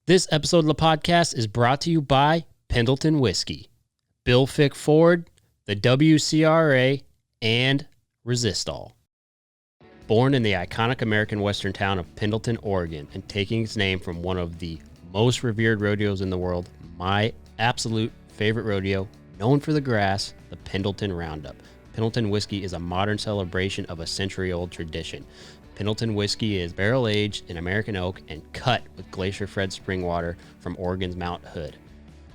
This episode of the podcast is brought to you by Pendleton Whiskey, Bill Fick Ford, the WCRA, and Resistol. Born in the iconic American western town of Pendleton, Oregon, and taking its name from one of the most revered rodeos in the world, my absolute favorite rodeo, known for the grass, the Pendleton Roundup. Pendleton Whiskey is a modern celebration of a century-old tradition. Pendleton Whiskey is barrel-aged in American oak and cut with glacier-fed spring water from Oregon's Mount Hood.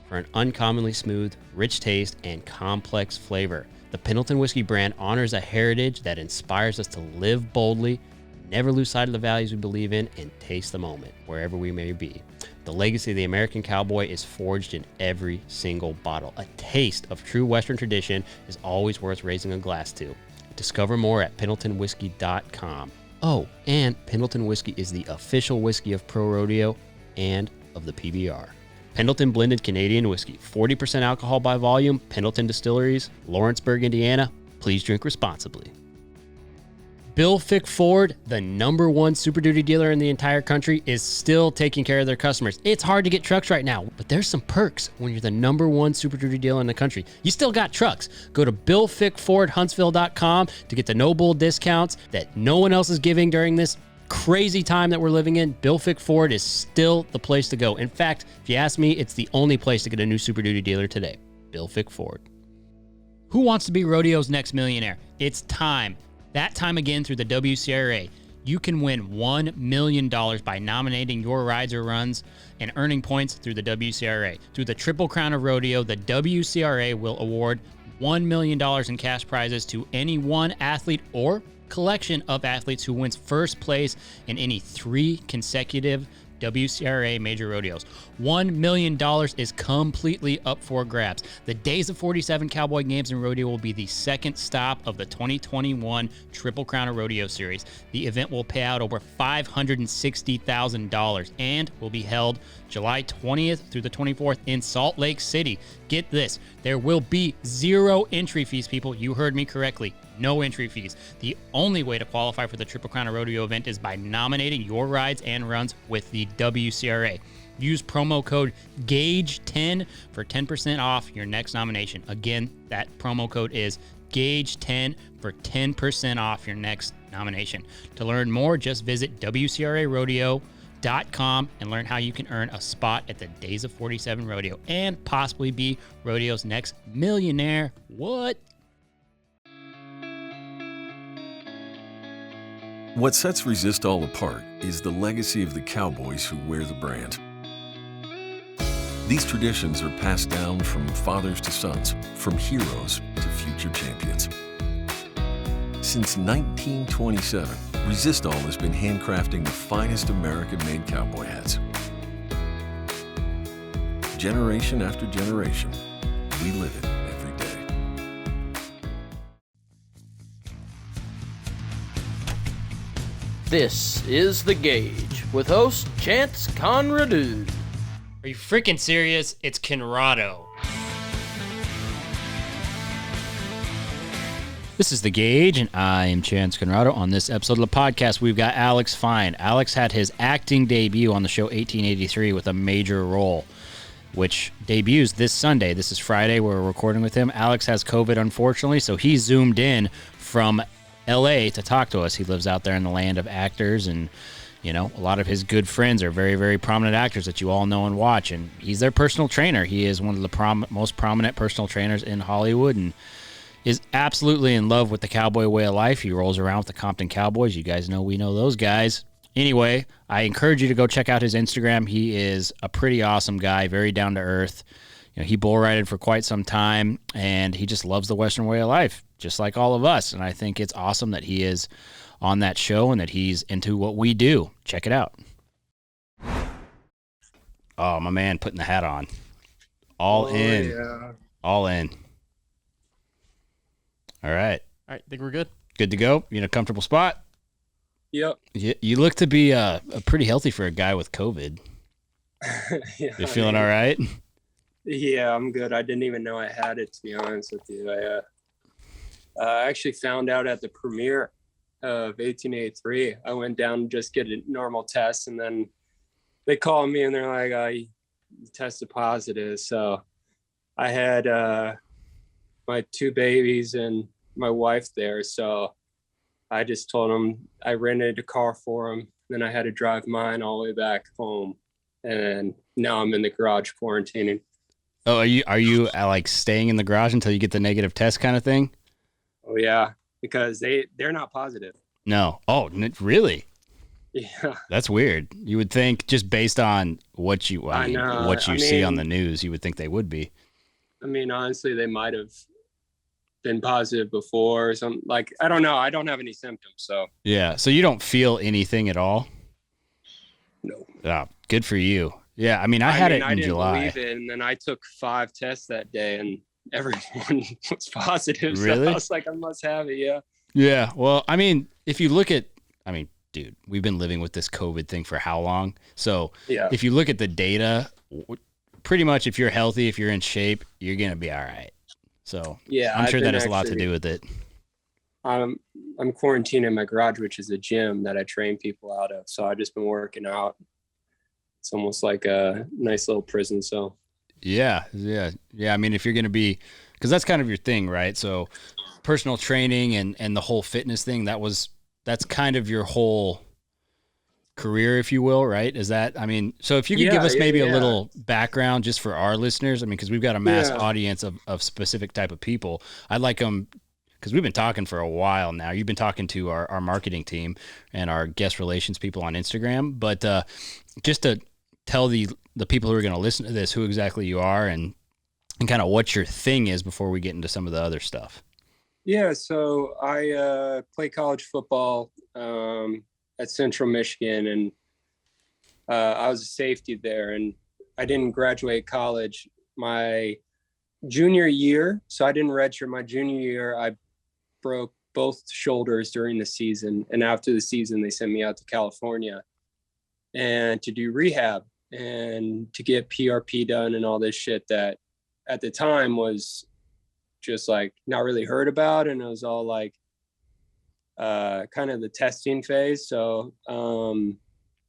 For an uncommonly smooth, rich taste and complex flavor, the Pendleton Whiskey brand honors a heritage that inspires us to live boldly, never lose sight of the values we believe in, and taste the moment, wherever we may be. The legacy of the American cowboy is forged in every single bottle. A taste of true Western tradition is always worth raising a glass to. Discover more at pendletonwhiskey.com. Oh, and Pendleton Whiskey is the official whiskey of Pro Rodeo and of the PBR. Pendleton Blended Canadian Whiskey, 40% alcohol by volume, Pendleton Distilleries, Lawrenceburg, Indiana. Please drink responsibly. Bill Fick Ford, the #1 Super Duty dealer in the entire country, is still taking care of their customers. It's hard to get trucks right now, but there's some perks when you're the #1 Super Duty dealer in the country. You still got trucks. Go to BillFickFordHuntsville.com to get the no bull discounts that no one else is giving during this crazy time that we're living in. Bill Fick Ford is still the place to go. In fact, if you ask me, it's the only place to get a new Super Duty dealer today. Bill Fick Ford. Who wants to be Rodeo's next millionaire? It's time. That time again through the WCRA. You can win $1 million by nominating your rides or runs and earning points through the WCRA. Through the Triple Crown of Rodeo, the WCRA will award $1 million in cash prizes to any one athlete or collection of athletes who wins first place in any 3 consecutive WCRA major rodeos. $1 million is completely up for grabs. The Days of 47 Cowboy Games and Rodeo will be the second stop of the 2021 Triple Crown of Rodeo series. The event will pay out over $560,000 and will be held July 20th through the 24th in Salt Lake City. Get this, there will be 0 entry fees, people. You heard me correctly. No entry fees. The only way to qualify for the Triple Crown of Rodeo event is by nominating your rides and runs with the WCRA. Use promo code GAUGE10 for 10% off your next nomination. Again, that promo code is GAUGE10 for 10% off your next nomination. To learn more, just visit WCRArodeo.com and learn how you can earn a spot at the Days of 47 Rodeo and possibly be Rodeo's next millionaire. What? What sets Resistol apart is the legacy of the cowboys who wear the brand. These traditions are passed down from fathers to sons, from heroes to future champions. Since 1927, Resistol has been handcrafting the finest American-made cowboy hats. Generation after generation, we live it every day. This is The Gauge with host Chance Conradu. Are you freaking serious? It's Conrado. This is The Gauge, and I am Chance Conrado. On this episode of the podcast, we've got Alex Fine. Alex had his acting debut on the show 1883 with a major role, which debuts this Sunday. This is Friday. We're recording with him. Alex has COVID, unfortunately, so he zoomed in from LA to talk to us. He lives out there in the land of actors, and you know, a lot of his good friends are very, very prominent actors that you all know and watch, and he's their personal trainer. He is one of the most prominent personal trainers in Hollywood and is absolutely in love with the cowboy way of life. He rolls around with the Compton Cowboys. You guys know we know those guys. Anyway, I encourage you to go check out his Instagram. He is a pretty awesome guy, very down to earth. You know, he bull rided for quite some time, and he just loves the Western way of life, just like all of us. And I think it's awesome that he is on that show and that he's into what we do. Check it out. Oh, my man putting the hat on. All in. Yeah. All in. All right. All right, think we're good? Good to go? You in a comfortable spot? Yep. You look to be pretty healthy for a guy with COVID. Yeah, You feeling all right? Yeah, I'm good. I didn't even know I had it, to be honest with you. I actually found out at the premiere of 1883. I went down to just get a normal test, and then they called me and they're like, you tested positive. So I had my 2 babies and my wife there. So I just told them I rented a car for them. Then I had to drive mine all the way back home. And now I'm in the garage quarantining. Oh, are you like staying in the garage until you get the negative test kind of thing? Oh yeah, because they're not positive. No. Oh, really? Yeah. That's weird. You would think just based on what you see on the news, you would think they would be. I mean, honestly, they might have been positive before or something. Like, I don't know. I don't have any symptoms, so. Yeah. So you don't feel anything at all? No. Oh, good for you. Yeah. I mean, I had it in July. I didn't believe it, and then I took 5 tests that day, and everyone was positive. Really? So I was like, I must have it. Yeah. Yeah. Well, I mean, if you look at, dude, we've been living with this COVID thing for how long? So yeah, if you look at the data, pretty much if you're healthy, if you're in shape, you're going to be all right. So yeah, I'm sure that has a lot to do with it. I'm quarantined in my garage, which is a gym that I train people out of. So I've just been working out. It's almost like a nice little prison cell. Yeah. I mean, if you're going to be, because that's kind of your thing, right? So personal training and the whole fitness thing, that's kind of your whole career, if you will, right? Is that, I mean, so if you could give us maybe a little background just for our listeners, I mean, because we've got a mass audience of specific type of people. I'd like them, because we've been talking for a while now. You've been talking to our marketing team and our guest relations people on Instagram, but just to tell the people who are going to listen to this who exactly you are and kind of what your thing is before we get into some of the other stuff. Yeah, so I play college football at Central Michigan, and I was a safety there, and I didn't graduate college my junior year, so I didn't redshirt my junior year. I broke both shoulders during the season, and after the season, they sent me out to California and to do rehab and to get PRP done and all this shit that at the time was just like not really heard about, and it was all like kind of the testing phase. So I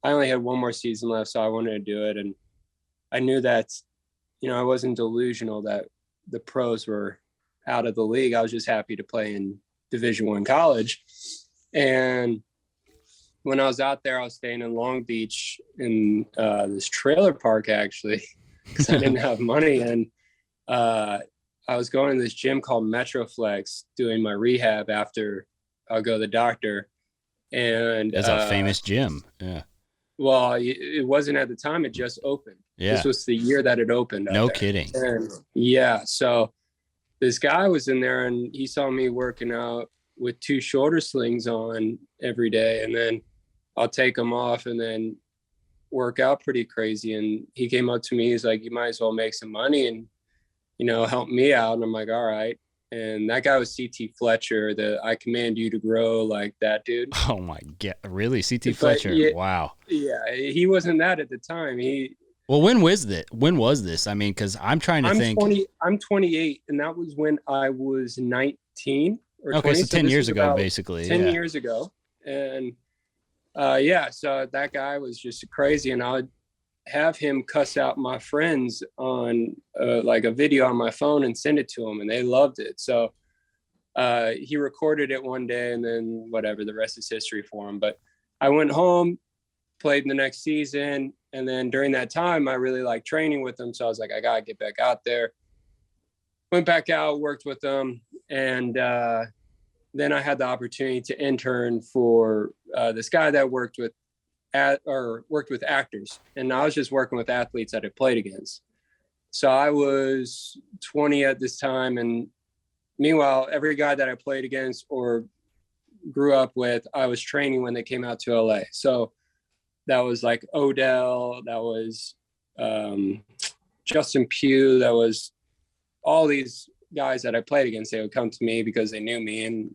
only had 1 more season left, so I wanted to do it, and I knew that, you know, I wasn't delusional that the pros were out of the league. I was just happy to play in Division I college. And when I was out there, I was staying in Long Beach in this trailer park, actually, because I didn't have money. And I was going to this gym called Metroflex doing my rehab after I'll go to the doctor. And that's a famous gym. Yeah. Well, it wasn't at the time. It just opened. Yeah. This was the year that it opened. No kidding. And yeah. So this guy was in there and he saw me working out with 2 shoulder slings on every day. And then I'll take them off and then work out pretty crazy. And he came up to me. He's like, you might as well make some money and, you know, help me out. And I'm like, all right. And that guy was CT Fletcher, I command you to grow, like that dude. Oh my God. Really? CT Fletcher. Yeah, wow. Yeah. He wasn't that at the time. Well, when was this? I mean, cause I'm trying to think. I'm 28 and that was when I was 19 or 20. Okay. So 10 years ago, basically. 10 years ago. And so that guy was just crazy. And I would have him cuss out my friends on like a video on my phone and send it to them, and they loved it. So he recorded it one day, and then whatever, the rest is history for him. But I went home, played in the next season, and then during that time I really liked training with them, so I was like, I gotta get back out there. Went back out, worked with them, and then I had the opportunity to intern for this guy that worked with actors, and I was just working with athletes that I played against. So I was 20 at this time, and meanwhile, every guy that I played against or grew up with, I was training when they came out to LA. So that was like Odell, that was Justin Pugh, that was all these guys that I played against. They would come to me because they knew me, and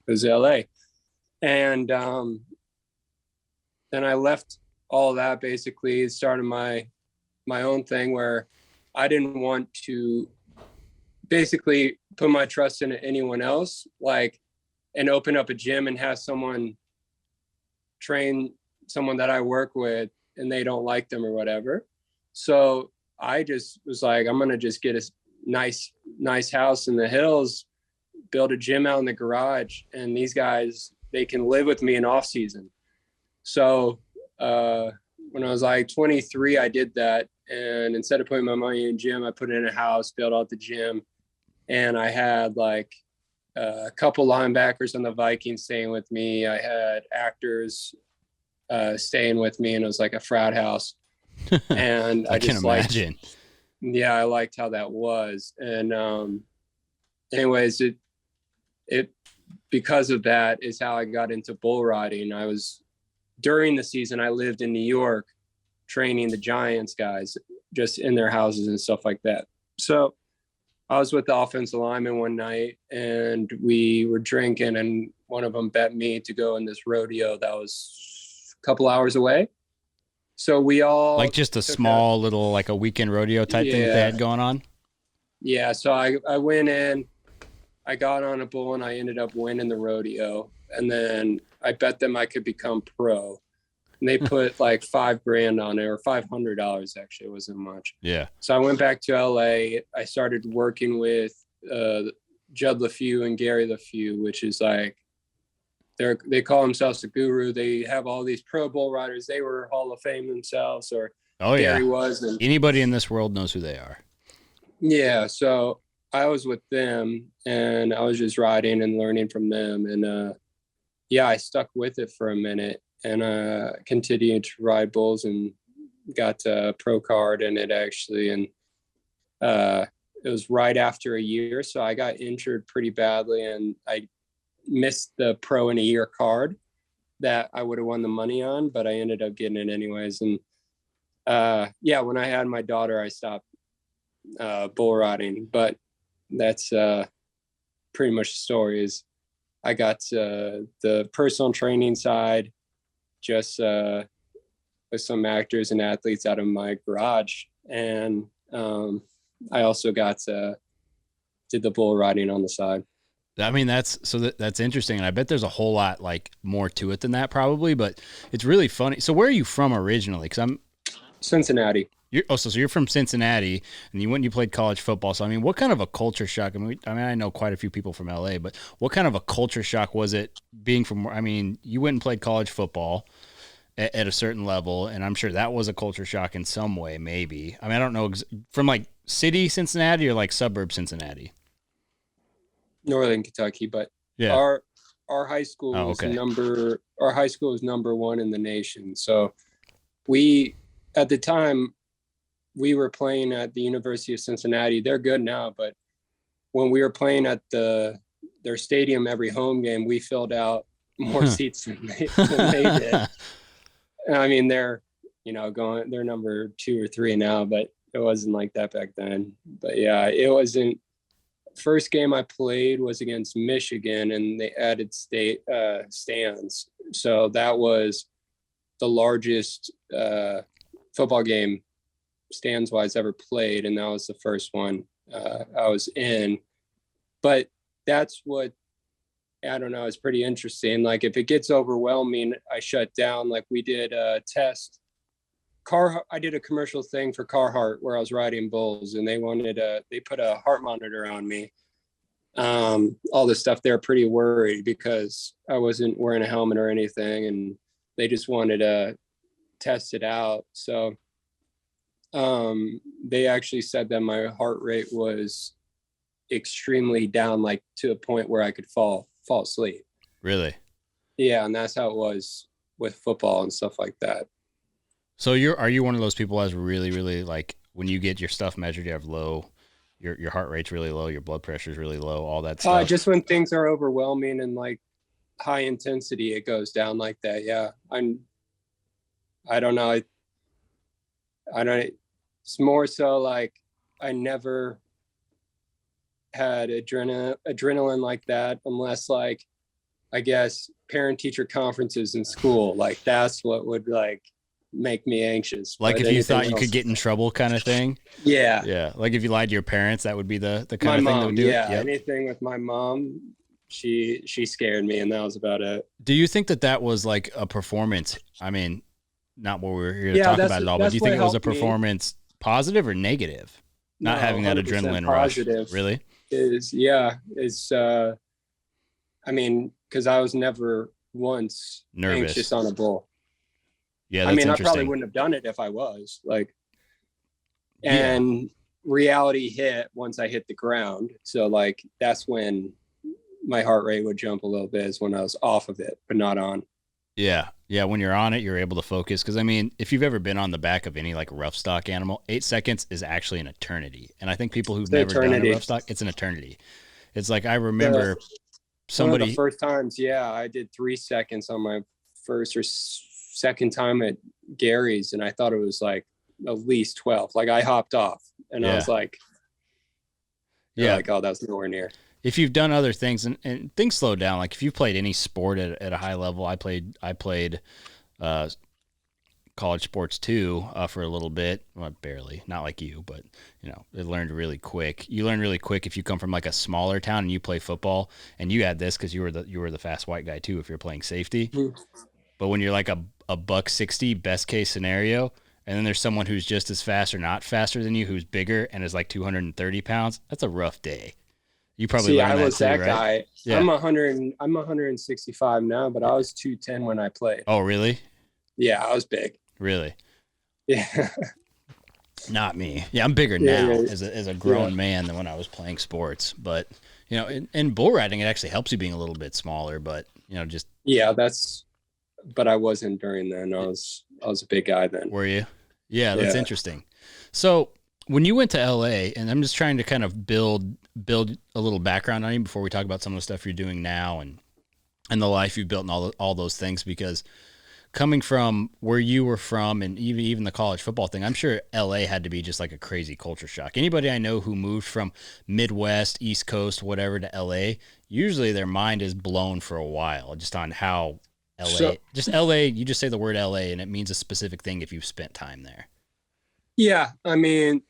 it was LA. And then I left all that, basically started my own thing where I didn't want to basically put my trust in anyone else, like, and open up a gym and have someone train someone that I work with and they don't like them or whatever. So I just was like, I'm going to just get a nice house in the hills, build a gym out in the garage. And these guys, they can live with me in off season. So when I was like 23, I did that. And instead of putting my money in gym, I put it in a house, built out the gym. And I had like a couple linebackers on the Vikings staying with me. I had actors staying with me, and it was like a frat house. And I just imagine. I liked how that was. And anyways, it because of that is how I got into bull riding. During the season, I lived in New York training the Giants guys just in their houses and stuff like that. So I was with the offensive lineman one night, and we were drinking, and one of them bet me to go in this rodeo that was a couple hours away. So we all like just a small little, like a weekend rodeo type thing that they had going on. Yeah. So I went in, I got on a bull, and I ended up winning the rodeo. And then I bet them I could become pro. And they put like $5,000 on it, or $500 actually. It wasn't much. Yeah. So I went back to LA. I started working with Judd LeFew and Gary LeFew, which is like, they call themselves the guru. They have all these pro bull riders. They were Hall of Fame themselves, or Gary was. And anybody in this world knows who they are. Yeah. So I was with them, and I was just riding and learning from them. And I stuck with it for a minute, and continued to ride bulls and got a pro card in it actually. And it was right after a year. So I got injured pretty badly, and I missed the pro in a year card that I would have won the money on, but I ended up getting it anyways. And when I had my daughter, I stopped bull riding, but that's pretty much the story. Is I got the personal training side just with some actors and athletes out of my garage, and I also did the bull riding on the side. I mean, that's interesting, and I bet there's a whole lot like more to it than that probably, but it's really funny. So where are you from originally? Because I'm Cincinnati. So you're from Cincinnati, and you went and you played college football. So I mean, what kind of a culture shock? I know quite a few people from LA, but what kind of a culture shock was it being from? I mean, you went and played college football at a certain level, and I'm sure that was a culture shock in some way. Maybe. I mean, I don't know, from like city Cincinnati or like suburb Cincinnati. Northern Kentucky, but yeah, our high school was our high school was number one in the nation. So at the time we were playing at the University of Cincinnati. They're good now, but when we were playing at their stadium every home game, we filled out more seats than they did. I mean, they're number 2 or 3 now, but it wasn't like that back then. But yeah, it wasn't. First game I played was against Michigan, and they added state stands. So that was the largest football game stands wise ever played. And that was the first one I was in. But that's what, I don't know, it's pretty interesting. Like if it gets overwhelming, I shut down. Like we did a test. I did a commercial thing for Carhartt where I was riding bulls, and they put a heart monitor on me. All this stuff, they're pretty worried because I wasn't wearing a helmet or anything, and they just wanted to test it out. So they actually said that my heart rate was extremely down, like to a point where I could fall asleep. Really? Yeah, and that's how it was with football and stuff like that. So are you one of those people that's really, really like when you get your stuff measured, you have low, your heart rate's really low, your blood pressure's really low, all that stuff? Just when things are overwhelming and like high intensity, it goes down like that. Yeah. I don't know. It's more so like I never had adrenaline like that unless like, I guess parent teacher conferences in school, like that's what would like make me anxious. Like if you thought you could get in trouble kind of thing? Yeah. Yeah. Like if you lied to your parents, that would be the kind of thing that would do it? Yeah. Yep. Anything with my mom, she scared me, and that was about it. Do you think that was like a performance? I mean, not what we're here to talk about at all, but do you think it was a performance positive or negative? Not having that adrenaline rush. Really? I mean, because I was never once nervous, anxious on a bull. Yeah, that's I probably wouldn't have done it if I was like. And reality hit once I hit the ground. So like that's when my heart rate would jump a little bit, is when I was off of it, but not on. Yeah. When you're on it, you're able to focus. Because I mean, if you've ever been on the back of any like rough stock animal, 8 seconds is actually an eternity. And I think people who've never done a rough stock, it's an eternity. It's like, I remember somebody, one of the first times, I did 3 seconds on my first or second time at Gary's, and I thought it was like at least 12. Like I hopped off, and I was like, like, oh, that's nowhere near. If you've done other things and things slow down, like if you've played any sport at a high level, I played college sports too for a little bit. Well, barely, not like you, but it learned really quick. You learn really quick if you come from like a smaller town and you play football, and you had this because you were the fast white guy too if you're playing safety. Mm-hmm. But when you're like a $160 best case scenario, and then there's someone who's just as fast or not faster than you, who's bigger and is like 230 pounds, that's a rough day. You probably learned I was that, too, right? Guy. Yeah. I'm 165 now, but I was 210 when I played. Oh, really? Yeah, I was big. Really? Yeah. Not me. Yeah, I'm bigger now as a grown man than when I was playing sports. But in bull riding, it actually helps you being a little bit smaller. But just but I wasn't during then. I was a big guy then. Were you? Yeah, that's interesting. So when you went to LA, and I'm just trying to kind of build a little background on you before we talk about some of the stuff you're doing now and the life you've built and all those things, because coming from where you were from and even the college football thing, I'm sure LA had to be just like a crazy culture shock. Anybody I know who moved from Midwest, East Coast, whatever to LA, usually their mind is blown for a while just on how LA, you just say the word LA and it means a specific thing if you've spent time there. Yeah. I mean,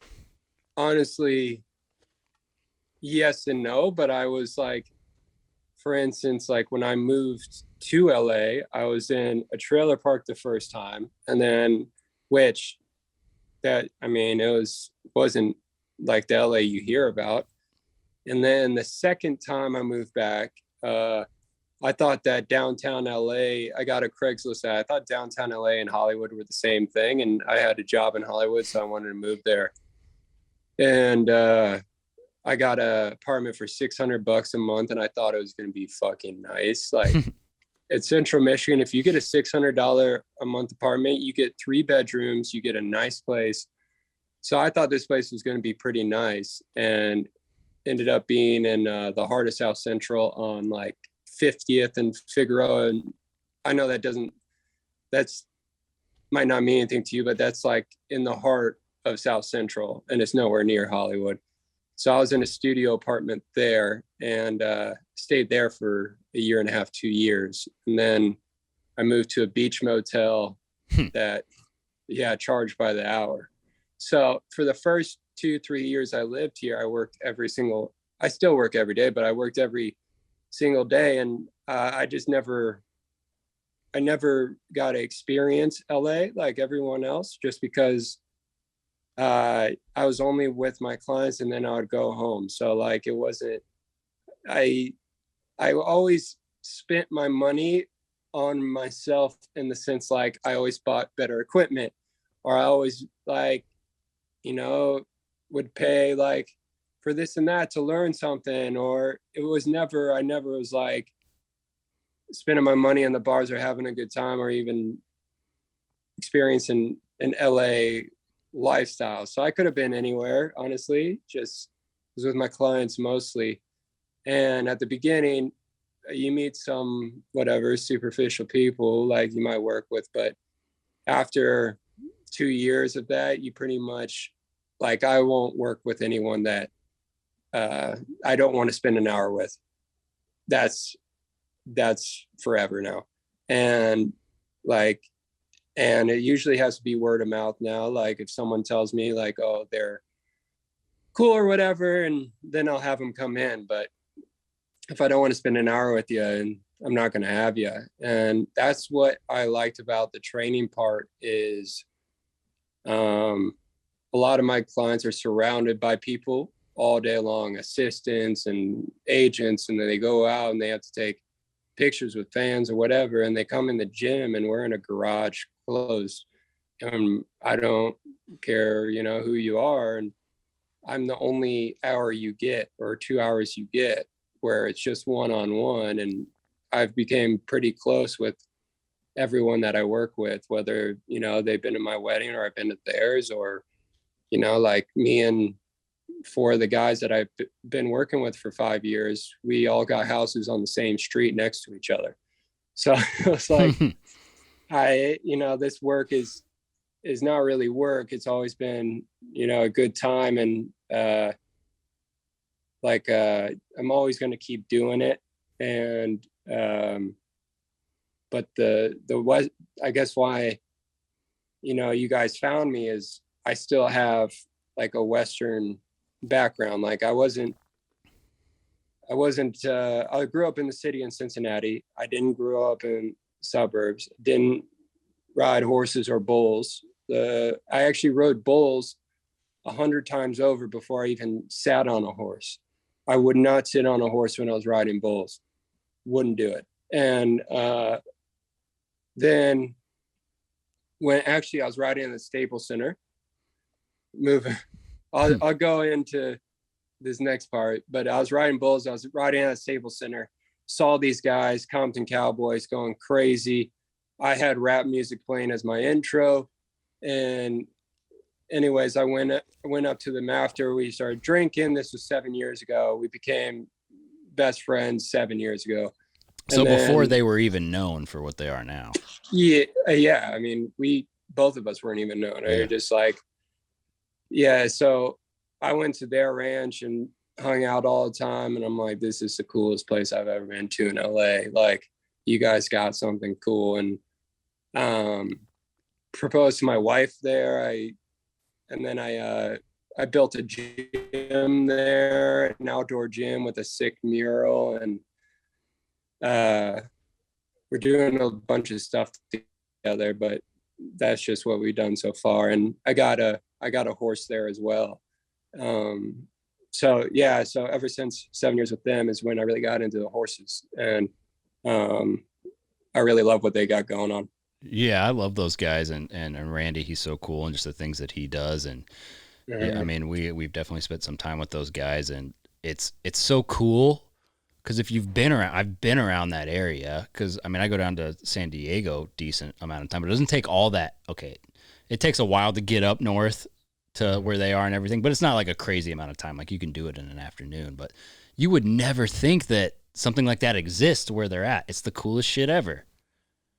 honestly, yes and no, but I was like, for instance, like when I moved to LA, I was in a trailer park the first time, and then it wasn't like the LA you hear about. And then the second time I moved back, I thought that downtown LA, I got a Craigslist ad. I thought downtown LA and Hollywood were the same thing, and I had a job in Hollywood, so I wanted to move there. And I got an apartment for $600 a month, and I thought it was going to be fucking nice. Like at Central Michigan, if you get a $600 a month apartment, you get 3 bedrooms, you get a nice place. So I thought this place was going to be pretty nice, and ended up being in the heart of South Central on like 50th and Figueroa. And I know that's might not mean anything to you, but that's like in the heart of South Central, and it's nowhere near Hollywood. So I was in a studio apartment there, and stayed there for a year and a half, 2 years. And then I moved to a beach motel that, charged by the hour. So for the first 2-3 years I lived here, I still work every day, but I worked every single day. And I never got to experience LA like everyone else, just because I was only with my clients and then I would go home. So like it wasn't, I always spent my money on myself, in the sense like I always bought better equipment, or I always like, would pay like for this and that to learn something. Or I never was like spending my money on the bars or having a good time or even experiencing an LA lifestyle. So I could have been anywhere, honestly, just was with my clients mostly. And at the beginning, you meet some superficial people like you might work with, but after 2 years of that, you pretty much like, I won't work with anyone that I don't want to spend an hour with. That's forever now. And it usually has to be word of mouth now. Like if someone tells me like, oh, they're cool or whatever, and then I'll have them come in. But if I don't want to spend an hour with you, and I'm not going to have you. And that's what I liked about the training part is a lot of my clients are surrounded by people all day long, assistants and agents, and then they go out and they have to take pictures with fans or whatever, and they come in the gym and we're in a garage closed, and I don't care, you know, who you are, and I'm the only hour you get or 2 hours you get where it's just one-on-one. And I've became pretty close with everyone that I work with, whether, you know, they've been to my wedding or I've been to theirs, or, you know, like me and 4 of the guys that I've been working with for 5 years, we all got houses on the same street next to each other. So it's like, you know, this work is not really work. It's always been, you know, a good time. And I'm always going to keep doing it. And, but the I guess why, you know, you guys found me is I still have like a Western background. Like I grew up in the city in Cincinnati. I didn't grow up in suburbs, didn't ride horses or bulls. I actually rode bulls 100 times over before I even sat on a horse. I would not sit on a horse when I was riding bulls. Wouldn't do it. And then when actually I was riding in the Staples Center, moving, I'll go into this next part, but I was riding bulls. I was riding at a Staples Center, saw these guys, Compton Cowboys, going crazy. I had rap music playing as my intro. And anyways, I went up to them after. We started drinking. This was 7 years ago. We became best friends 7 years ago. So before they were even known for what they are now. Yeah. I mean, both of us weren't even known. We were just like, yeah. So I went to their ranch and hung out all the time. And I'm like, this is the coolest place I've ever been to in LA. Like, you guys got something cool. And proposed to my wife there. I built a gym there, an outdoor gym with a sick mural, and we're doing a bunch of stuff together, but that's just what we've done so far. And I got a horse there as well. So ever since 7 years with them is when I really got into the horses, and I really love what they got going on. Yeah, I love those guys, and Randy, he's so cool, and just the things that he does. And yeah, I mean, we've definitely spent some time with those guys, and it's so cool because if you've been around, I've been around that area, because I mean, I go down to San Diego decent amount of time, but it doesn't take all that. Okay, it takes a while to get up north to where they are and everything, but it's not like a crazy amount of time. Like, you can do it in an afternoon, but you would never think that something like that exists where they're at. It's the coolest shit ever.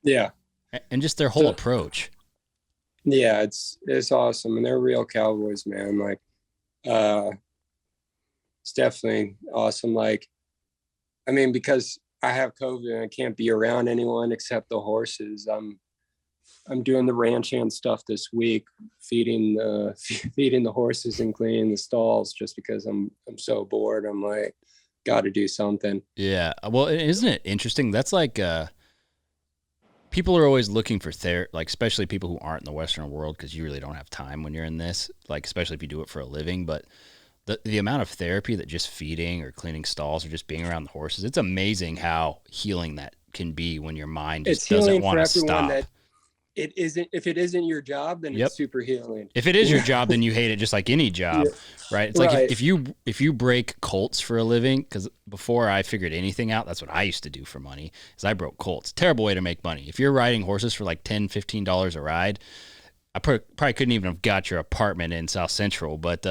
Yeah. And just their whole approach. Yeah, it's awesome. And they're real cowboys, man. Like, it's definitely awesome. Like, I mean, because I have COVID and I can't be around anyone except the horses. I'm doing the ranch hand stuff this week, feeding the horses and cleaning the stalls, just because I'm so bored. I'm like, got to do something. Yeah. Well, isn't it interesting? That's like, people are always looking for like, especially people who aren't in the Western world, because you really don't have time when you're in this, like, especially if you do it for a living. But the amount of therapy that just feeding or cleaning stalls or just being around the horses, it's amazing how healing that can be when your mind just doesn't want to stop. If it isn't your job, then it's super healing. If it is your job, then you hate it just like any job, right? It's like if you break colts for a living, because before I figured anything out, that's what I used to do for money, is I broke colts. Terrible way to make money. If you're riding horses for like $10, $15 a ride, I probably couldn't even have got your apartment in South Central, but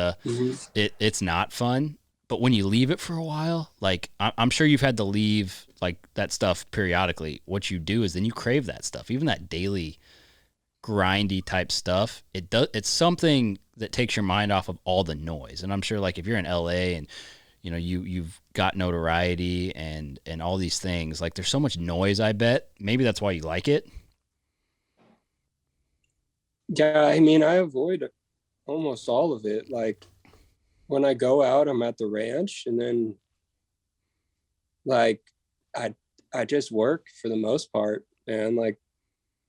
it's not fun. But when you leave it for a while, like I'm sure you've had to leave like that stuff periodically. What you do is then you crave that stuff, even that daily grindy type stuff. It's something that takes your mind off of all the noise. And I'm sure, like, if you're in LA and you know you've got notoriety and all these things, like, there's so much noise, I bet maybe that's why you like it. Yeah, I mean, I avoid almost all of it. Like, when I go out, I'm at the ranch, and then like I just work for the most part, and like,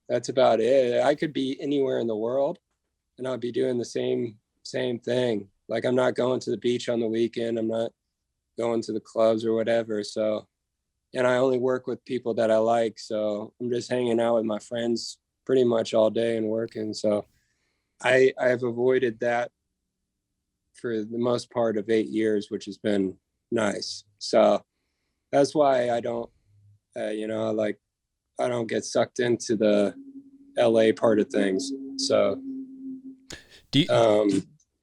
that's about it. I could be anywhere in the world and I'll be doing the same thing. Like, I'm not going to the beach on the weekend. I'm not going to the clubs or whatever. So, and I only work with people that I like. So I'm just hanging out with my friends pretty much all day and working. So I've avoided that for the most part of 8 years, which has been nice. So that's why I don't, I don't get sucked into the LA part of things. So, do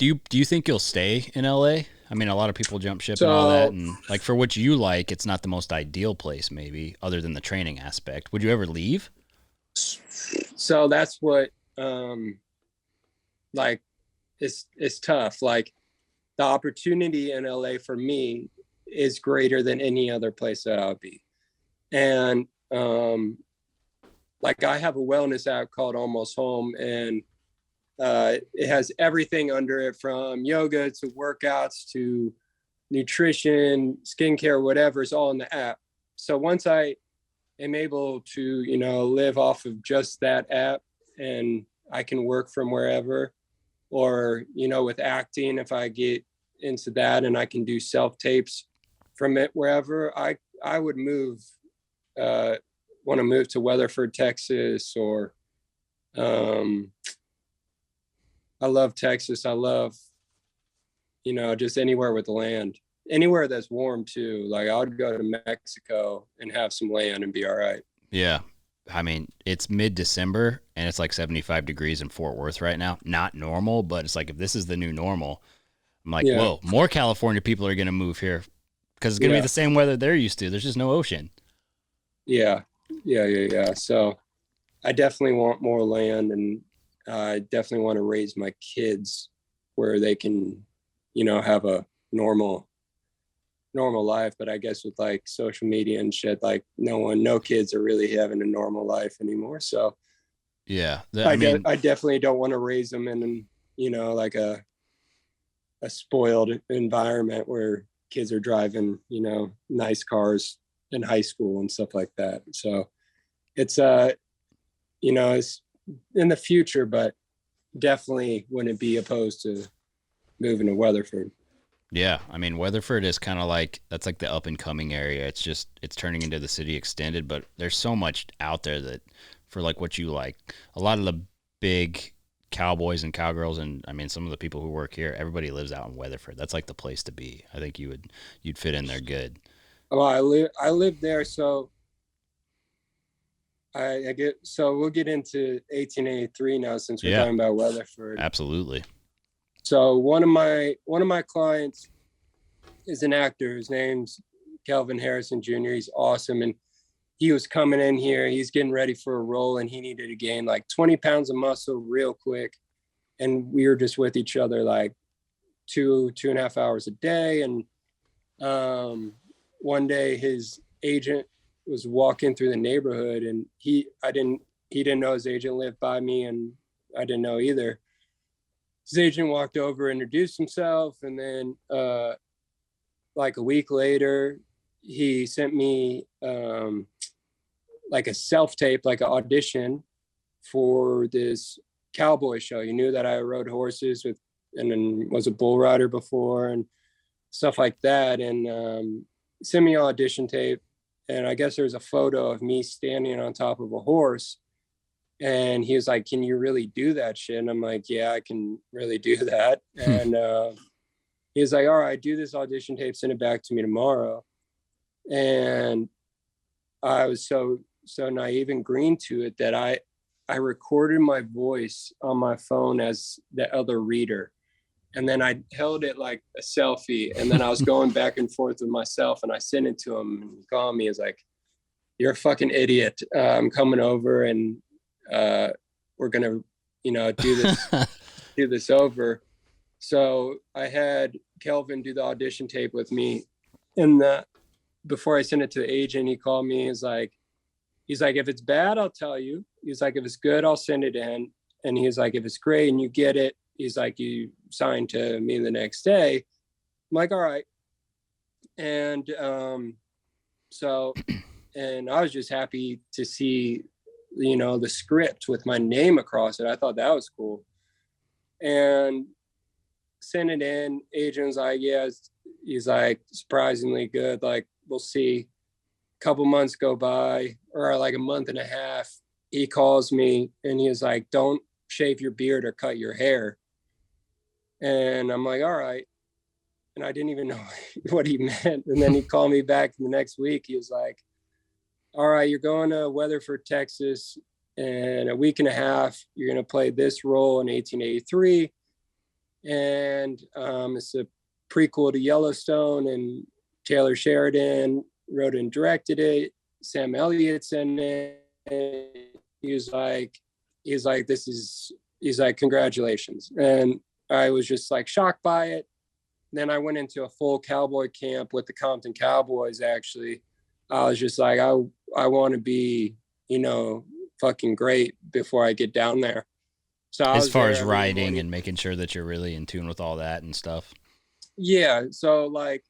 you think you'll stay in LA? I mean, a lot of people jump ship and all that, and like for what you like, it's not the most ideal place, maybe, other than the training aspect. Would you ever leave? So that's what, like, it's tough. Like, the opportunity in LA for me is greater than any other place that I'll be. And, like, I have a wellness app called Almost Home, and it has everything under it, from yoga to workouts to nutrition, skincare, whatever. It's all in the app. So once I am able to, live off of just that app, and I can work from wherever, or, with acting, if I get into that and I can do self tapes from it wherever, I would want to move to Weatherford, Texas, or I love Texas. I love, just anywhere with land, anywhere that's warm too. Like, I would go to Mexico and have some land and be all right. Yeah. I mean, it's mid-December and it's like 75 degrees in Fort Worth right now. Not normal, but it's like, if this is the new normal, I'm like, whoa, more California people are going to move here because it's going to be the same weather they're used to. There's just no ocean. Yeah. So I definitely want more land, and I definitely want to raise my kids where they can, have a normal life. But I guess with like social media and shit, like no kids are really having a normal life anymore. So yeah, I definitely don't want to raise them in, like a spoiled environment where kids are driving, nice cars in high school and stuff like that. So it's, it's in the future, but definitely wouldn't be opposed to moving to Weatherford. Yeah, I mean, Weatherford is kind of like, that's like the up and coming area. It's turning into the city extended, but there's so much out there that for like what you like. A lot of the big cowboys and cowgirls, and I mean, some of the people who work here, everybody lives out in Weatherford. That's like the place to be. I think you'd fit in there good. Oh, I live there, so we'll get into 1883 now, since we're talking about Weatherford. Absolutely. So one of my clients is an actor. His name's Kelvin Harrison Jr. He's awesome, and he was coming in here. He's getting ready for a role, and he needed to gain like 20 pounds of muscle real quick. And we were just with each other like 2.5 hours a day. And one day his agent was walking through the neighborhood, and he didn't know his agent lived by me, and I didn't know either. His agent walked over, introduced himself, and then like a week later, he sent me like a self-tape, like an audition for this cowboy show. He knew that I rode horses and then was a bull rider before and stuff like that, and sent me an audition tape. And I guess there's a photo of me standing on top of a horse. And he was like, "Can you really do that shit?" And I'm like, "Yeah, I can really do that." And he was like, "All right, do this audition tape, send it back to me tomorrow." And I was so naive and green to it that I recorded my voice on my phone as the other reader. And then I held it like a selfie. And then I was going back and forth with myself, and I sent it to him, and he called me. He was like, "You're a fucking idiot. I'm coming over, and we're gonna, do this over." So I had Kelvin do the audition tape with me, and before I sent it to the agent, he called me. He's like, "If it's bad, I'll tell you." He's like, "If it's good, I'll send it in." And he's like, "If it's great and you get it," he's like, "you sign to me the next day." I'm like, "All right." And so And I was just happy to see, you know, the script with my name across it. I thought that was cool. And sent it in. Agent's like, yeah, he's like, surprisingly good. Like, we'll see. Couple months go by, or like a month and a half. He calls me and he was like, don't shave your beard or cut your hair. And I'm like, all right. And I didn't even know what he meant. And then he called me back the next week. He was like, all right, you're going to Weatherford, Texas, in a week and a half. You're going to play this role in 1883. And it's a prequel to Yellowstone, and Taylor Sheridan wrote and directed it. Sam Elliott's in it. He's like, congratulations. And I was just like shocked by it. Then I went into a full cowboy camp with the Compton Cowboys. Actually, I was just like, I want to be, you know, fucking great before I get down there. So as far as riding and making sure that you're really in tune with all that and stuff. Yeah. So like,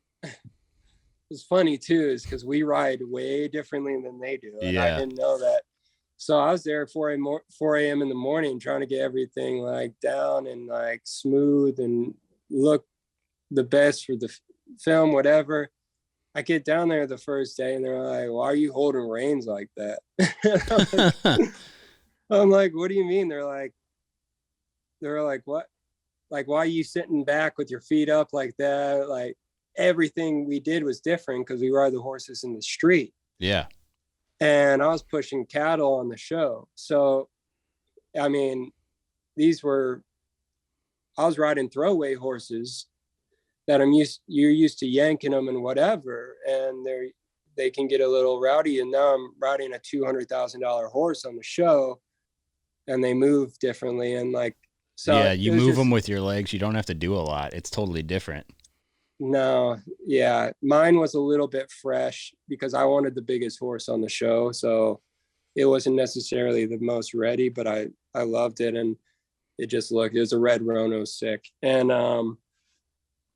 it's funny too, is because we ride way differently than they do. And I didn't know that. So I was there at 4 a.m. in the morning trying to get everything like down and like smooth and look the best for the film, whatever. I get down there the first day and they're like, why are you holding reins like that? I'm like, what do you mean? They're like, what? Like, why are you sitting back with your feet up like that? Like, everything we did was different because we ride the horses in the street. Yeah. And I was pushing cattle on the show. So, I mean, I was riding throwaway horses that you're used to yanking them and whatever. And they can get a little rowdy. And now I'm riding a $200,000 horse on the show and they move differently. And like, so yeah, you move them with your legs. You don't have to do a lot. It's totally different. No, yeah. Mine was a little bit fresh because I wanted the biggest horse on the show. So it wasn't necessarily the most ready, but I loved it. And it was a red Rono sick. And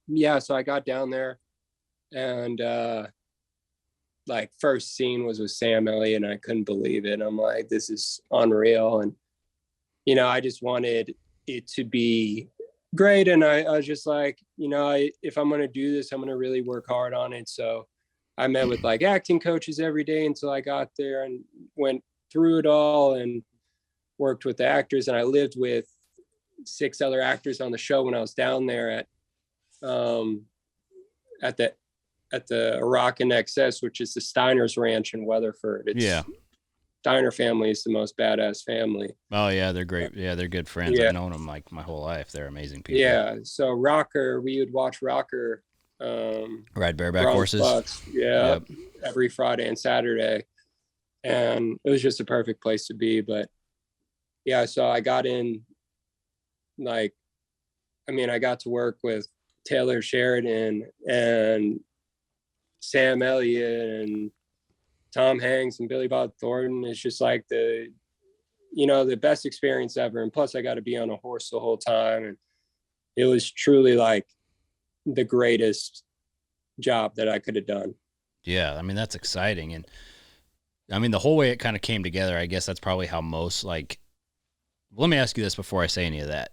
yeah, so I got down there and like first scene was with Sam Elliott and I couldn't believe it. I'm like, this is unreal. And, you know, I just wanted it to be great. And I was just like, you know, if I'm going to do this, I'm going to really work hard on it. So I met with like acting coaches every day until I got there and went through it all and worked with the actors. And I lived with 6 other actors on the show when I was down there at the Arakan XS, which is the Steiner's Ranch in Weatherford. Steiner family is the most badass family. Oh yeah, they're great. Yeah, they're good friends. Yeah. I've known them like my whole life. They're amazing people. Yeah. So Rocker, we would watch Rocker ride bareback horses. Bucks, every Friday and Saturday. And it was just a perfect place to be. But yeah, so I got in I got to work with Taylor Sheridan and Sam Elliott and Tom Hanks and Billy Bob Thornton. It's just like the best experience ever. And plus I got to be on a horse the whole time. And it was truly like the greatest job that I could have done. Yeah. I mean, that's exciting. And I mean, the whole way it kind of came together, I guess that's probably how most let me ask you this before I say any of that.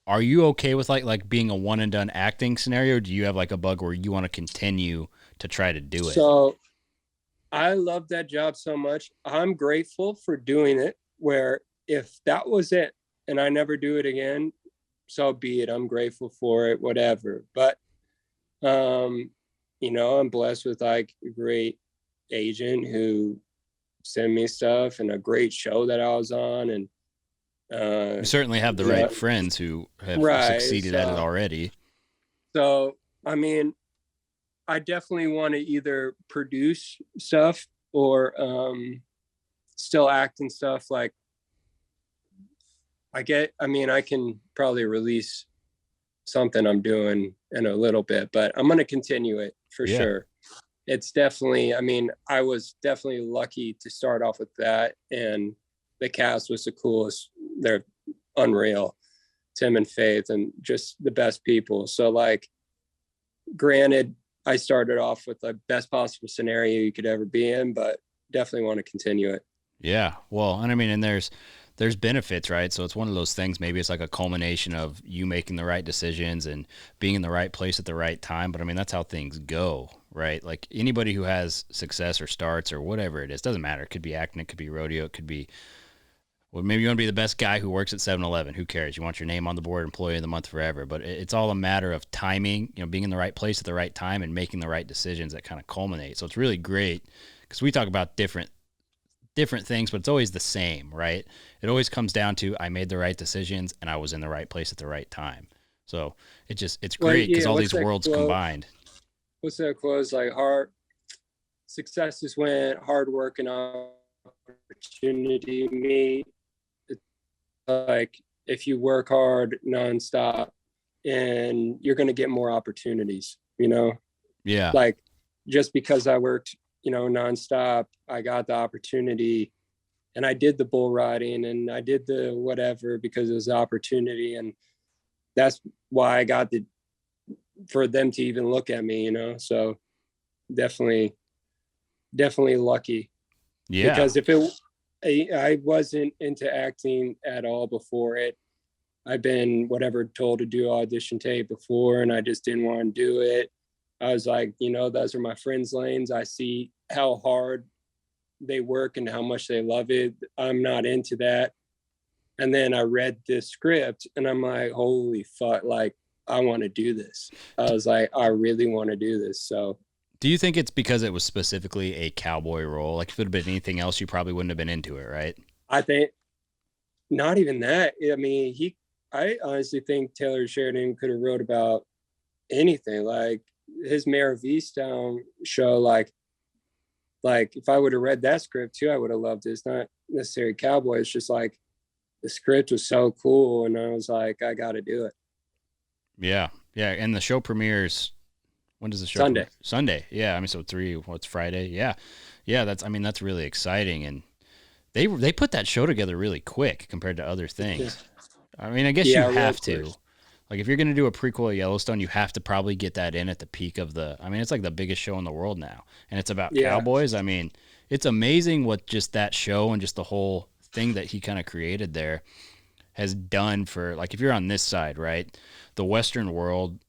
Are you okay with like being a one and done acting scenario? Or do you have like a bug where you want to continue to try to do it? So I love that job so much. I'm grateful for doing it, where if that was it and I never do it again, so be it. I'm grateful for it, whatever. But, I'm blessed with like a great agent who sent me stuff and a great show that I was on. And you certainly have the right friends who have succeeded at it already. So, I mean, I definitely want to either produce stuff or still act and stuff. Like I can probably release something I'm doing in a little bit, but I'm going to continue it for sure. It's definitely, I was definitely lucky to start off with that. And the cast was the coolest. They're unreal. Tim and Faith and just the best people. So like, granted, I started off with the best possible scenario you could ever be in, but definitely want to continue it. Yeah. Well, and I mean, and there's benefits, right? So it's one of those things, maybe it's like a culmination of you making the right decisions and being in the right place at the right time. But I mean, that's how things go, right? Like anybody who has success or starts or whatever it is, doesn't matter. It could be acting, it could be rodeo, it could be, well, maybe you want to be the best guy who works at 7-Eleven. Who cares? You want your name on the board, employee of the month forever. But it's all a matter of timing, being in the right place at the right time and making the right decisions that kind of culminate. So it's really great because we talk about different things, but it's always the same, right? It always comes down to I made the right decisions and I was in the right place at the right time. So it's great because all these worlds combined. What's that quote? It's like success is when hard work and opportunity meet. It's like if you work hard nonstop and you're going to get more opportunities, Yeah. Like just because I worked nonstop, I got the opportunity and I did the bull riding and I did the whatever because it was the opportunity. And that's why I got for them to even look at me, so definitely lucky. Yeah. Because I wasn't into acting at all before it. I've been told to do audition tape before and I just didn't want to do it. I was like, those are my friends' lanes. I see how hard they work and how much they love it. I'm not into that. And then I read this script and I'm like, holy fuck, like, I want to do this. I was like, I really want to do this. So do you think it's because it was specifically a cowboy role? Like if it had been anything else, you probably wouldn't have been into it, right? I think not even that. I mean, I honestly think Taylor Sheridan could have wrote about anything. Like his Mayor of Easttown show, like if I would have read that script too, I would have loved it. It's not necessarily cowboy. It's just like the script was so cool. And I was like, I got to do it. Yeah. Yeah. And the show premieres, when does the show Sunday. premiere? Sunday. Yeah. I mean, so what's Friday? Yeah. Yeah. That's really exciting. And they put that show together really quick compared to other things. Yeah. I mean, I guess you have to. Like if you're going to do a prequel of Yellowstone, you have to probably get that in at the peak of it's like the biggest show in the world now. And it's about cowboys. I mean, it's amazing what just that show and just the whole thing that he kind of created there has done for, like, if you're on this side, right? The Western world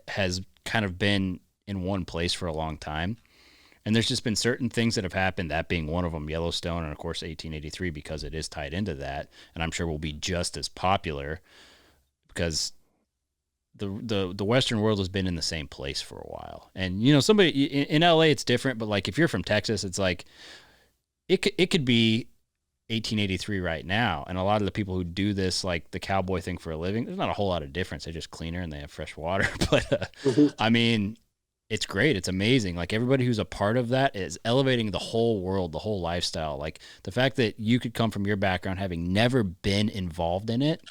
has kind of been in one place for a long time. And there's just been certain things that have happened, that being one of them, Yellowstone, and of course 1883, because it is tied into that. And I'm sure will be just as popular because the Western world has been in the same place for a while. And, somebody in LA, it's different, but like if you're from Texas, it's like it could be 1883 right now. And a lot of the people who do this, like the cowboy thing for a living, there's not a whole lot of difference. They're just cleaner and they have fresh water. But I mean, it's great. It's amazing. Like everybody who's a part of that is elevating the whole world, the whole lifestyle. Like the fact that you could come from your background having never been involved in it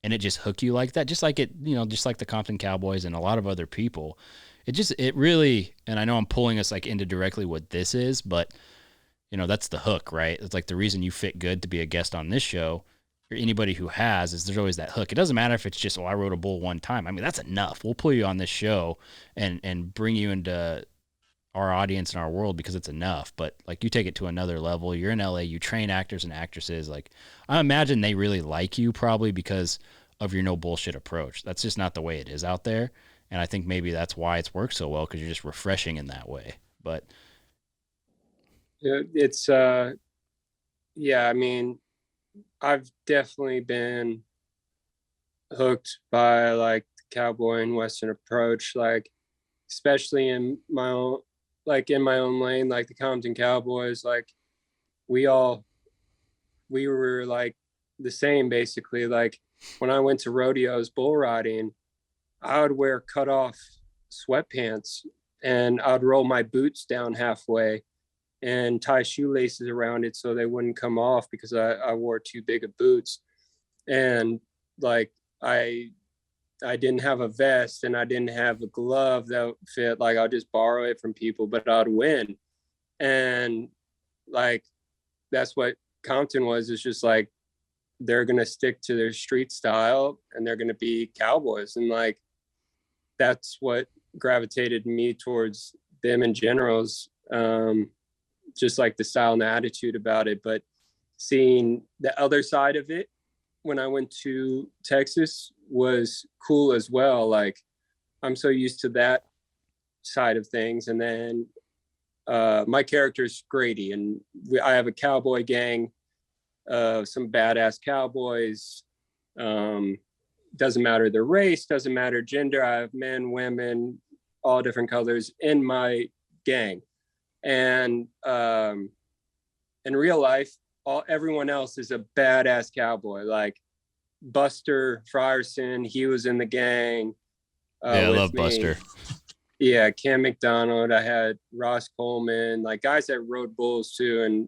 and it just hook you like that, just like just like the Compton Cowboys and a lot of other people. It really, and I know I'm pulling us like into directly what this is, but that's the hook, right? It's like the reason you fit good to be a guest on this show, or anybody who has, is there's always that hook. It doesn't matter if it's just, I wrote a bull one time. I mean, that's enough. We'll pull you on this show and bring you into our audience and our world because it's enough. But like you take it to another level. You're in LA, you train actors and actresses. Like I imagine they really like you probably because of your no bullshit approach. That's just not the way it is out there. And I think maybe that's why it's worked so well, because you're just refreshing in that way. But it's I mean, I've definitely been hooked by like the cowboy and Western approach, like especially in my own lane, like the Compton Cowboys. Like we were like the same basically. Like when I went to rodeos bull riding, I would wear cut off sweatpants and I'd roll my boots down halfway and tie shoelaces around it so they wouldn't come off because I wore too big of boots. And like I didn't have a vest and I didn't have a glove that fit. Like I'll just borrow it from people, but I'd win. And like that's what Compton was. It's just like they're gonna stick to their street style and they're gonna be cowboys. And like that's what gravitated me towards them in generals, just like the style and the attitude about it. But seeing the other side of it when I went to Texas was cool as well. Like, I'm so used to that side of things. And then my character's Grady, and I have a cowboy gang, some badass cowboys. Doesn't matter their race, doesn't matter gender. I have men, women, all different colors in my gang. And in real life, everyone else is a badass cowboy. Like Buster Frierson, he was in the gang. I love me. Buster. Yeah, Cam McDonald. I had Ross Coleman, like guys that rode bulls too and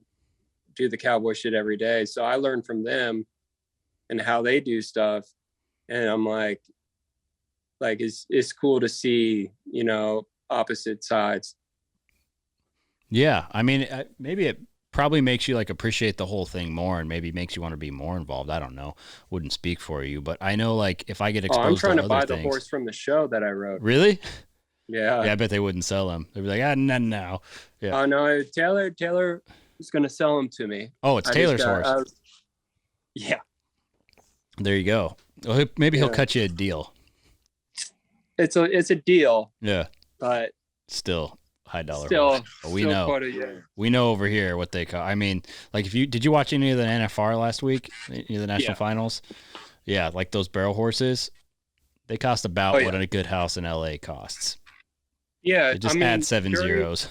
do the cowboy shit every day. So I learned from them and how they do stuff. And I'm like it's cool to see, you know, opposite sides. Yeah, I mean, maybe it probably makes you like appreciate the whole thing more, and maybe makes you want to be more involved. I don't know. Wouldn't speak for you, but I know like if I get exposed I'm trying to to buy things, the horse from the show that I rode. Really? Yeah. Yeah, I bet they wouldn't sell them. They'd be like, no. Yeah. Oh no, Taylor is gonna sell them to me. Oh, it's Taylor's horse. Yeah. There you go. Well, maybe he'll cut you a deal. It's a deal. Yeah. But still high dollar. Still, we know. We know over here what they call. I mean, like did you watch any of the NFR last week? Any of the national finals? Yeah, like those barrel horses. They cost about what a good house in LA costs. Yeah, they just add 7 zeros.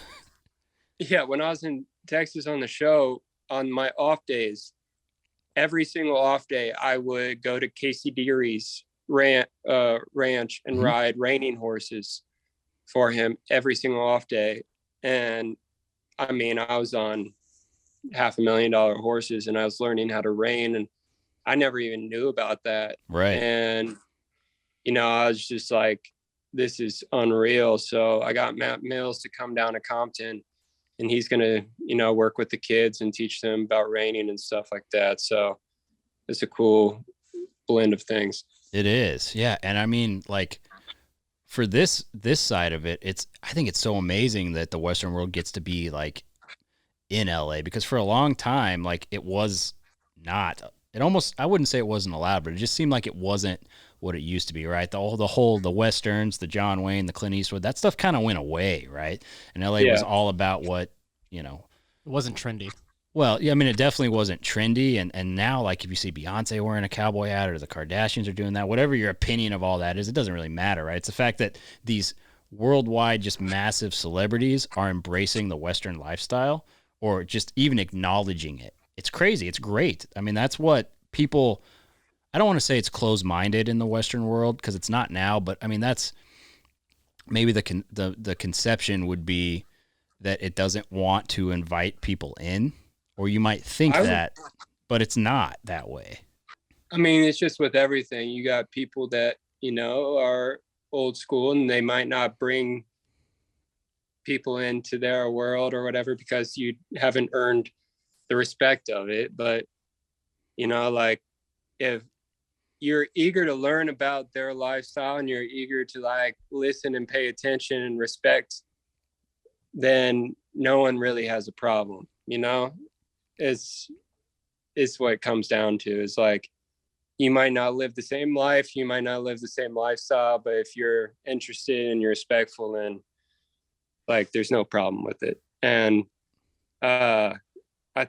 Yeah, when I was in Texas on the show, on my off days, every single off day, I would go to Casey Deary's ranch and ride reining horses for him every single off day. And I mean, I was on $500,000 horses and I was learning how to rein, and I never even knew about that. Right. And, you know, I was just like, this is unreal. So I got Matt Mills to come down to Compton, and he's going to, you know, work with the kids and teach them about reining and stuff like that. So it's a cool blend of things. It is. Yeah. And I mean, like, for this side of it, I think it's so amazing that the Western world gets to be like in LA, because for a long time, like it was not, I wouldn't say it wasn't allowed, but it just seemed like it wasn't what it used to be, right? The Westerns, the John Wayne, the Clint Eastwood, that stuff kind of went away, right? And LA was all about what, you know. It wasn't trendy. Well, yeah, I mean, it definitely wasn't trendy. And now, like, if you see Beyonce wearing a cowboy hat or the Kardashians are doing that, whatever your opinion of all that is, it doesn't really matter, right? It's the fact that these worldwide, just massive celebrities are embracing the Western lifestyle, or just even acknowledging it. It's crazy. It's great. I mean, that's what people, I don't want to say it's closed-minded in the Western world, because it's not now, but I mean, that's maybe the conception would be that it doesn't want to invite people in. Or you might think that, but it's not that way. I mean, it's just with everything. You got people that, you know, are old school, and they might not bring people into their world or whatever because you haven't earned the respect of it. But, you know, like if you're eager to learn about their lifestyle and you're eager to like listen and pay attention and respect, then no one really has a problem, you know? It's what it comes down to. Is like, you might not live the same life, you might not live the same lifestyle, but if you're interested and you're respectful, then like there's no problem with it. And I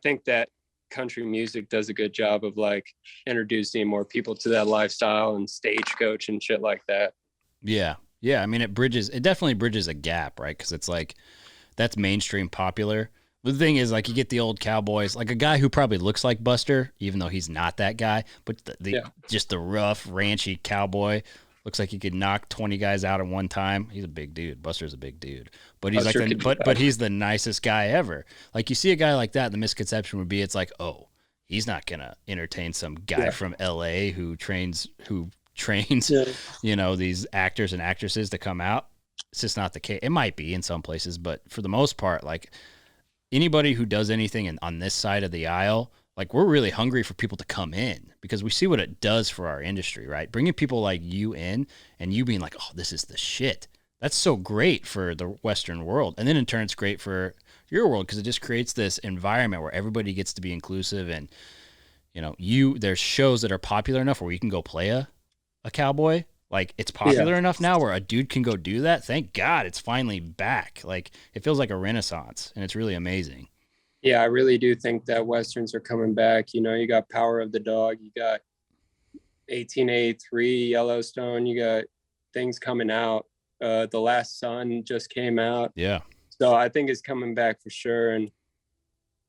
think that country music does a good job of like introducing more people to that lifestyle, and Stagecoach and shit like that. Yeah. I mean, it definitely bridges a gap, right? Because it's like, that's mainstream popular. The thing is, like, you get the old cowboys, like a guy who probably looks like Buster, even though he's not that guy, but just the rough, ranchy cowboy, looks like he could knock 20 guys out at one time. He's a big dude. Buster's a big dude, but he's but he's the nicest guy ever. Like, you see a guy like that, the misconception would be, it's like, oh, he's not gonna entertain some guy from LA who trains, you know, these actors and actresses to come out. It's just not the case. It might be in some places, but for the most part, like, anybody who does anything on this side of the aisle, like, we're really hungry for people to come in, because we see what it does for our industry, right? Bringing people like you in, and you being like, oh, this is the shit. That's so great for the Western world. And then in turn, it's great for your world because it just creates this environment where everybody gets to be inclusive. And, there's shows that are popular enough where you can go play a cowboy. Like, it's popular enough now where a dude can go do that. Thank God it's finally back. Like, it feels like a renaissance, and it's really amazing. Yeah, I really do think that Westerns are coming back. You got Power of the Dog, you got 1883, Yellowstone, you got things coming out. The Last Sun just came out. Yeah. So I think it's coming back for sure. And,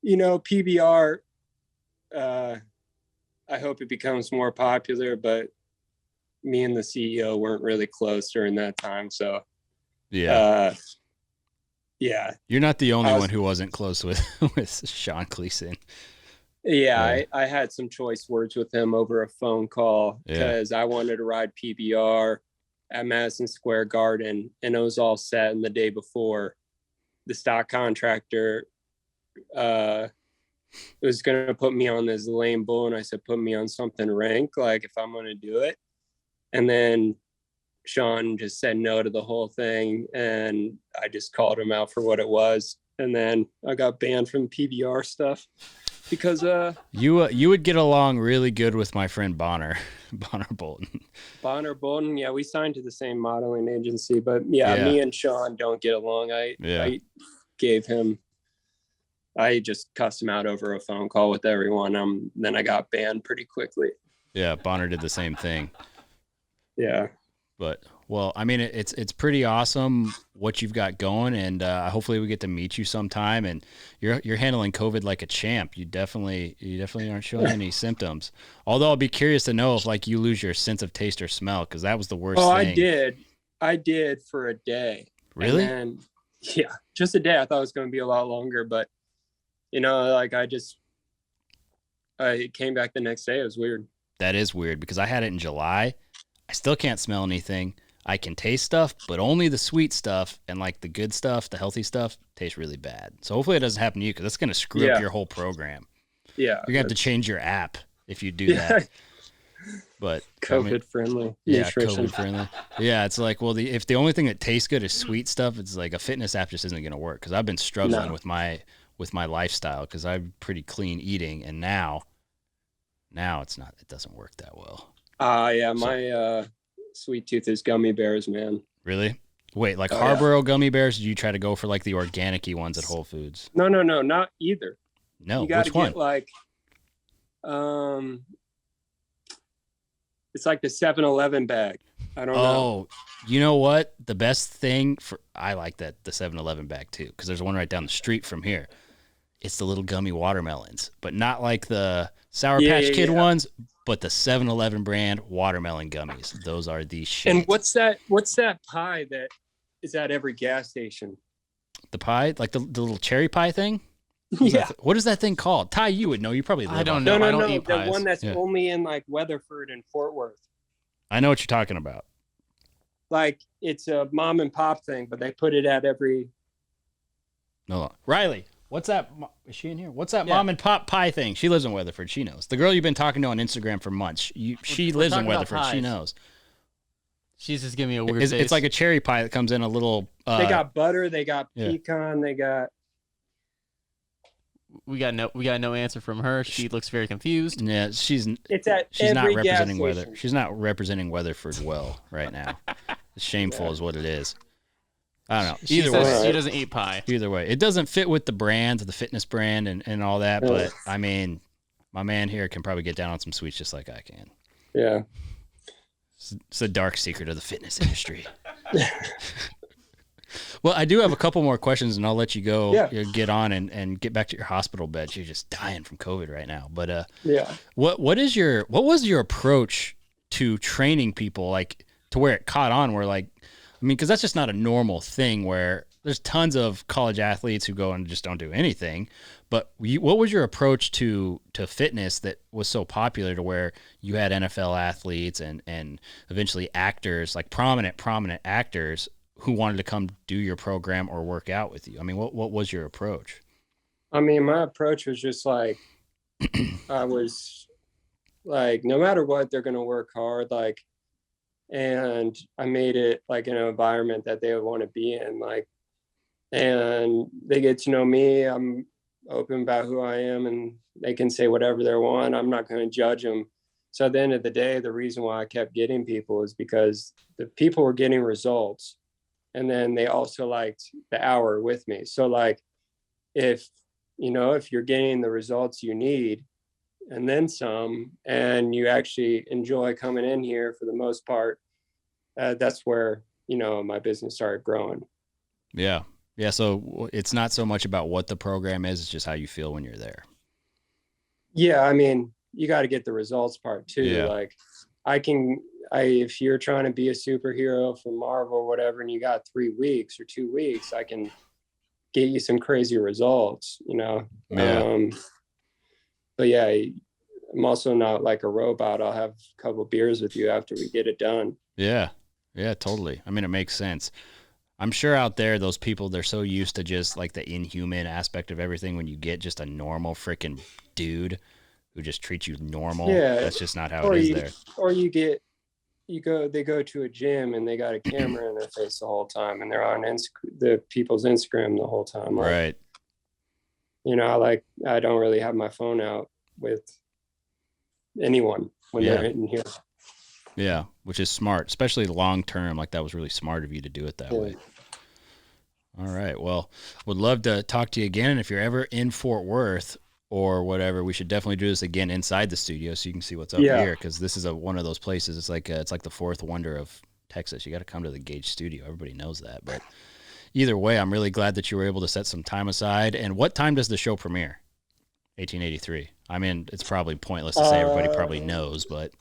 PBR, I hope it becomes more popular, but me and the CEO weren't really close during that time. So, yeah. You're not the only one who wasn't close with Sean Cleason. Yeah, I had some choice words with him over a phone call because I wanted to ride PBR at Madison Square Garden, and it was all set. And the day before, the stock contractor was going to put me on this lame bull, and I said, put me on something rank, like if I'm going to do it. And then Sean just said no to the whole thing, and I just called him out for what it was. And then I got banned from PBR stuff because you would get along really good with my friend Bonner Bolton. Bonner Bolton, yeah, we signed to the same modeling agency, but me and Sean don't get along. I just cussed him out over a phone call with everyone. Then I got banned pretty quickly. Yeah, Bonner did the same thing. Yeah. But, well, I mean, it's pretty awesome what you've got going, and hopefully we get to meet you sometime. And you're handling COVID like a champ. You definitely aren't showing any symptoms. Although I'll be curious to know if like you lose your sense of taste or smell, because that was the worst thing. I did for a day. Really? And then, just a day. I thought it was going to be a lot longer, but like I came back the next day. It was weird. That is weird because I had it in July. I still can't smell anything. I can taste stuff, but only the sweet stuff, and like the good stuff, the healthy stuff, tastes really bad. So hopefully it doesn't happen to you because that's going to screw up your whole program. Yeah. You're going to have to change your app if you do that. But COVID friendly. Yeah, nutrition. COVID friendly. Yeah, it's like, well, if the only thing that tastes good is sweet stuff, it's like a fitness app just isn't going to work because I've been struggling with my lifestyle because I'm pretty clean eating, and now it's not. It doesn't work that well. My sweet tooth is gummy bears, man. Really? Wait, like Harborough gummy bears? Did you try to go for like the organic-y ones at Whole Foods? No, not either. No, you gotta which one? Get like, it's like the 7-Eleven bag. I don't know. Oh, you know what? The best thing I like the 7-Eleven bag too, because there's one right down the street from here. It's the little gummy watermelons, but not like the Sour Patch Kid ones, but the 7-Eleven brand watermelon gummies. Those are the shit. And what's that pie that is at every gas station? The pie? Like the little cherry pie thing? What is that thing called? Ty, you would know. You probably live I don't know. No, I don't eat pies. The one that's only in like Weatherford and Fort Worth. I know what you're talking about. Like it's a mom and pop thing, but they put it at every. No, Riley. What's that? Is she in here? What's that mom and pop pie thing? She lives in Weatherford. She knows. The girl you've been talking to on Instagram for months. She lives in Weatherford. She knows. She's just giving me a weird face. It's like a cherry pie that comes in a little. They got butter. They got pecan. They got. We got no answer from her. She looks very confused. Yeah, she's not representing Weather. She's not representing Weatherford well right now. It's shameful is what it is. I don't know. Either way, she doesn't eat pie. Either way, it doesn't fit with the brand, the fitness brand, and all that. But I mean, my man here can probably get down on some sweets just like I can. Yeah, it's a dark secret of the fitness industry. Well, I do have a couple more questions, and I'll let you go. Yeah. Get on and get back to your hospital bed. You're just dying from COVID right now. But what was your approach to training people, like to where it caught on? Where like, I mean, because that's just not a normal thing. Where there's tons of college athletes who go and just don't do anything. But what was your approach to fitness that was so popular to where you had NFL athletes and eventually actors, like prominent actors, who wanted to come do your program or work out with you? I mean, what was your approach? I mean, my approach was just like, I was like, no matter what, they're going to work hard. Like, and I made it like an environment that they would want to be in, like, and they get to know me. I'm open about who I am, and they can say whatever they want. I'm not going to judge them. So at the end of the day, the reason why I kept getting people is because the people were getting results, and then they also liked the hour with me. So like, if you're getting the results you need and then some, and you actually enjoy coming in here for the most part, that's where, my business started growing. Yeah. Yeah. So it's not so much about what the program is, it's just how you feel when you're there. Yeah. I mean, you got to get the results part too. Yeah. Like if you're trying to be a superhero for Marvel or whatever, and you got 3 weeks or 2 weeks, I can get you some crazy results, Yeah. But yeah, I'm also not like a robot. I'll have a couple beers with you after we get it done. Yeah. Yeah, totally. I mean, it makes sense. I'm sure out there, those people, they're so used to just like the inhuman aspect of everything. When you get just a normal freaking dude who just treats you normal, that's just not how it is there. Or they go to a gym and they got a camera in their face the whole time, and they're on the people's Instagram the whole time. Like, right. I don't really have my phone out with anyone when they're in here. Yeah, which is smart, especially long term. Like, that was really smart of you to do it that way. All right. Well, would love to talk to you again. And if you're ever in Fort Worth or whatever, we should definitely do this again inside the studio so you can see what's up here. Because this is one of those places. It's like the fourth wonder of Texas. You got to come to the Gage studio. Everybody knows that. But either way, I'm really glad that you were able to set some time aside. And what time does the show premiere? 1883. I mean, it's probably pointless to say. Everybody probably knows, but.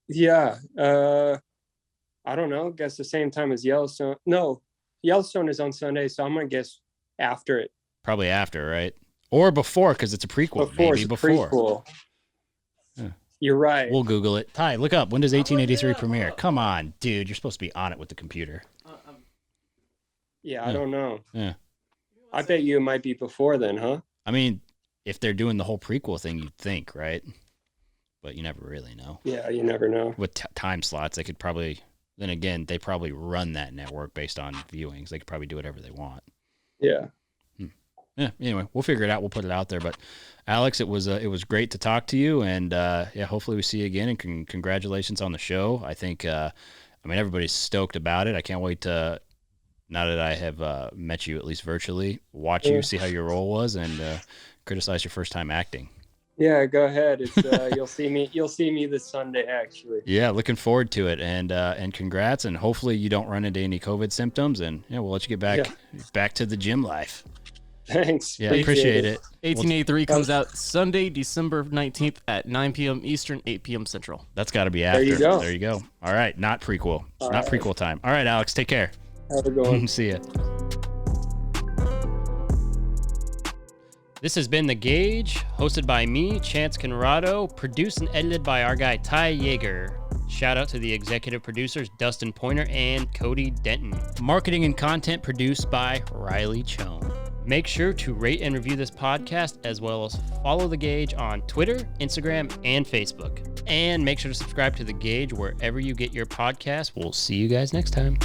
Yeah. I don't know. Guess the same time as Yellowstone. No, Yellowstone is on Sunday, so I'm going to guess after it. Probably after, right? Or before, because it's a prequel. Maybe before. Prequel. Yeah. You're right. We'll Google it. Ty, look up. When does 1883 premiere? Come on, dude. You're supposed to be on it with the computer. I don't know. Yeah. I bet you it might be before then, huh? I mean, if they're doing the whole prequel thing, you'd think, right? But you never really know. Yeah, you never know. With time slots, they could probably, then again, they probably run that network based on viewings. They could probably do whatever they want. Yeah. Yeah. Anyway, we'll figure it out. We'll put it out there. But Alex, it was great to talk to you, and hopefully we see you again. And congratulations on the show. I think, everybody's stoked about it. I can't wait to, now that I have met you at least virtually, watch you, see how your role was, and criticize your first time acting. Yeah, go ahead. It's you'll see me this Sunday, actually. Yeah, looking forward to it, and congrats, and hopefully you don't run into any COVID symptoms, and we'll let you get back to the gym life. Thanks. Yeah, appreciate it. 1883 comes out Sunday, December 19th at 9 p.m. Eastern, 8 p.m. Central. That's got to be after. There you go. All right, not prequel. Prequel time. All right, Alex, take care. Have a good one. See ya. This has been The Gauge, hosted by me, Chance Conrado, produced and edited by our guy Ty Yeager. Shout out to the executive producers Dustin Pointer and Cody Denton. Marketing and content produced by Riley Chone. Make sure to rate and review this podcast, as well as follow The Gauge on Twitter, Instagram, and Facebook. And make sure to subscribe to The Gauge wherever you get your podcasts. We'll see you guys next time.